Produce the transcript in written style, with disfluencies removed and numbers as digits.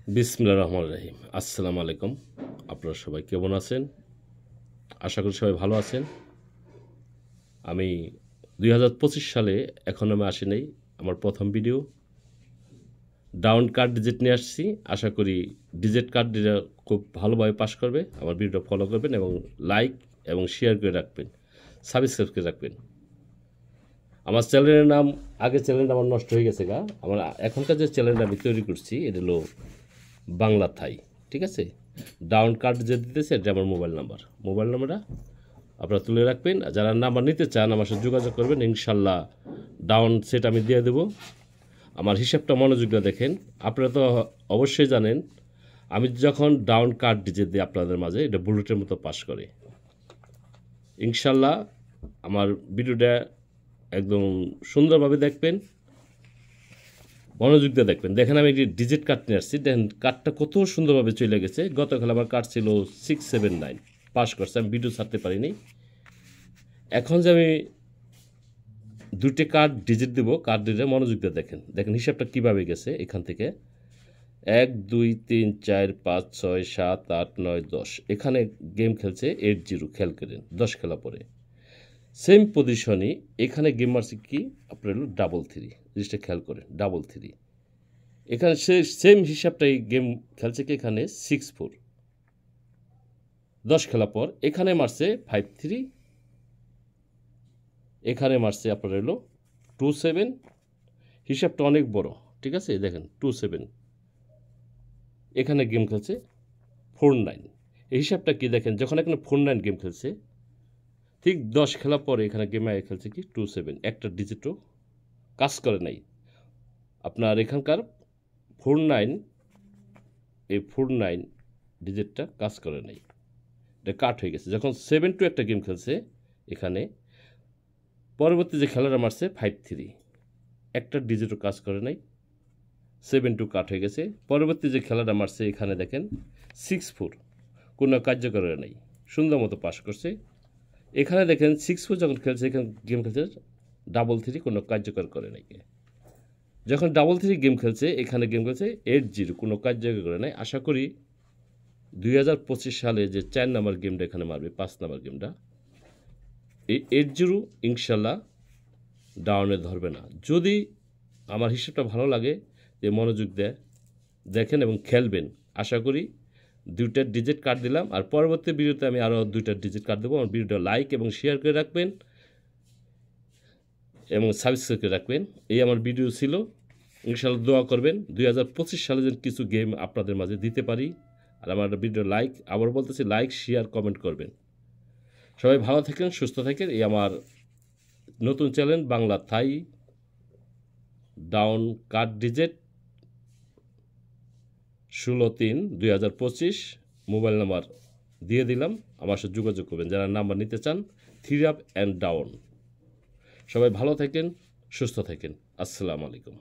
বিসমিল্লাহির রহমানির রহিম। আসসালামু আলাইকুম। আপনারা সবাই কেমন আছেন? আশা করি সবাই ভালো আছেন। আমি ২০২৫ সালে এখনো আমি আসি নাই। আমার প্রথম ভিডিও ডাউন কার্ড ডিজিট নিয়ে আসছি। আশা করি ডিজিট কার্ড দিলে খুব ভালোভাবে পাস করবে। আমার ভিডিওটা ফলো করবেন এবং লাইক এবং শেয়ার করে রাখবেন, সাবস্ক্রাইব করে রাখবেন। আমার চ্যানেলের নাম, আগের চ্যানেলটা আমার নষ্ট হয়ে গেছে আমার এখনকার যে চ্যানেলটা আমি তৈরি করছি এটা হলো বাংলা থাই। ঠিক আছে, ডাউন কার্ড যে দিতেছে এটা আমার মোবাইল নাম্বারটা আপনারা তুলে রাখবেন। আর যারা নাম্বার নিতে চান আমার সাথে যোগাযোগ করবেন, ইনশাল্লাহ ডাউন সেট আমি দিয়ে দেবো। আমার হিসাবটা মনোযোগ দিয়ে দেখেন। আপনারা তো অবশ্যই জানেন আমি যখন ডাউন কার্ড ডিজে দিই আপনাদের মাঝে এটা বুলেটের মতো পাস করে। ইনশাল্লাহ আমার ভিডিওটা একদম সুন্দরভাবে দেখবেন, মনোযোগ দিয়ে দেখবেন। দেখেন আমি একটি ডিজিট কার্ড নিয়ে আসছি, দেখেন কার্ডটা কত সুন্দরভাবে চলে গেছে। গতকাল আমার কার্ড ছিল 679, পাস করছে, আমি ভিডিও ছাড়তে পারিনি। এখন যে আমি দুটি কার্ড ডিজিট দেবো, কার্ড দিলে মনোযোগ দিয়ে দেখেন। দেখেন হিসাবটা কীভাবে গেছে। এখান থেকে 1 2 3 4 5 6 7 8 9 10 এখানে গেম খেলছে 80, খেয়াল করেন 10 খেলা পরে সেম পজিশনই এখানে গেম মারছে কি আপনার হলো 3 জিনিসটা খেয়াল করেন, 3 এখানে সে সেম হিসাবটাই গেম খেলছে কি এখানে 6-4 10 খেলা পর এখানে মারছে 5-3, এখানে মারছে আপনার হলো 2-7। হিসাবটা অনেক বড়, ঠিক আছে। দেখেন 2-7 এখানে গেম খেলছে 4-9। এই হিসাবটা কি দেখেন, যখন এখানে 4-9 গেম খেলছে ঠিক 10 খেলা পরে এখানে গেমে খেলছে কি 2-7, একটা ডিজিটও কাজ করে নাই। আপনার এখানকার 4-9, এই 4-9 ডিজিটটা কাজ করে নাই, এটা কাট হয়ে গেছে। যখন 7-2 একটা গেম খেলছে এখানে পরবর্তী যে খেলাটা মারছে 5-3, একটা ডিজিটও কাজ করে নাই, 7-2 কাট হয়ে গেছে। পরবর্তী যে খেলাটা মারছে এখানে দেখেন 6-4, কোনো কার্যকর নাই, সুন্দর মতো পাস করছে। এখানে দেখেন 6-4 যখন খেলছে এখানে গেম খেলছে 3-3, কোনো কার্যকর করে নাই। যখন 3-3 গেম খেলছে এখানে গেম খেলছে 8-0, কোনো কার্যকর করে নাই। আশা করি 2025 সালে যে 4 নাম্বার গেমটা এখানে মারবে, 5 নাম্বার গেমটা, এই 8-0 ইনশাল্লাহ ডাউনে ধরবে না। যদি আমার হিসেবটা ভালো লাগে যে মনোযোগ দেখেন এবং খেলবেন। আশা করি 2টা ডিজিট কার্ড দিলাম, আর পরবর্তী ভিডিওতে আমি আরও 2টা ডিজিট কার্ড দেবো। আমার ভিডিওটা লাইক এবং শেয়ার করে রাখবেন এবং সাবস্ক্রাইব করে রাখবেন। এই আমার ভিডিও ছিল। ইনশাল্লাহ দোয়া করবেন 2025 সালে যেন কিছু গেম আপনাদের মাঝে দিতে পারি। আর আমার ভিডিও লাইক, আবার বলতেছি লাইক শেয়ার কমেন্ট করবেন। সবাই ভালো থাকেন, সুস্থ থাকেন। এই আমার নতুন চ্যানেল বাংলা থাই ডাউন কার্ড ডিজিট 16-3-2025 মোবাইল নাম্বার দিয়ে দিলাম, আমার সাথে যোগাযোগ করবেন যারা নাম্বার নিতে চান। 3 আপ অ্যান্ড ডাউন। সবাই ভালো থাকেন, সুস্থ থাকেন। আসসালামু আলাইকুম।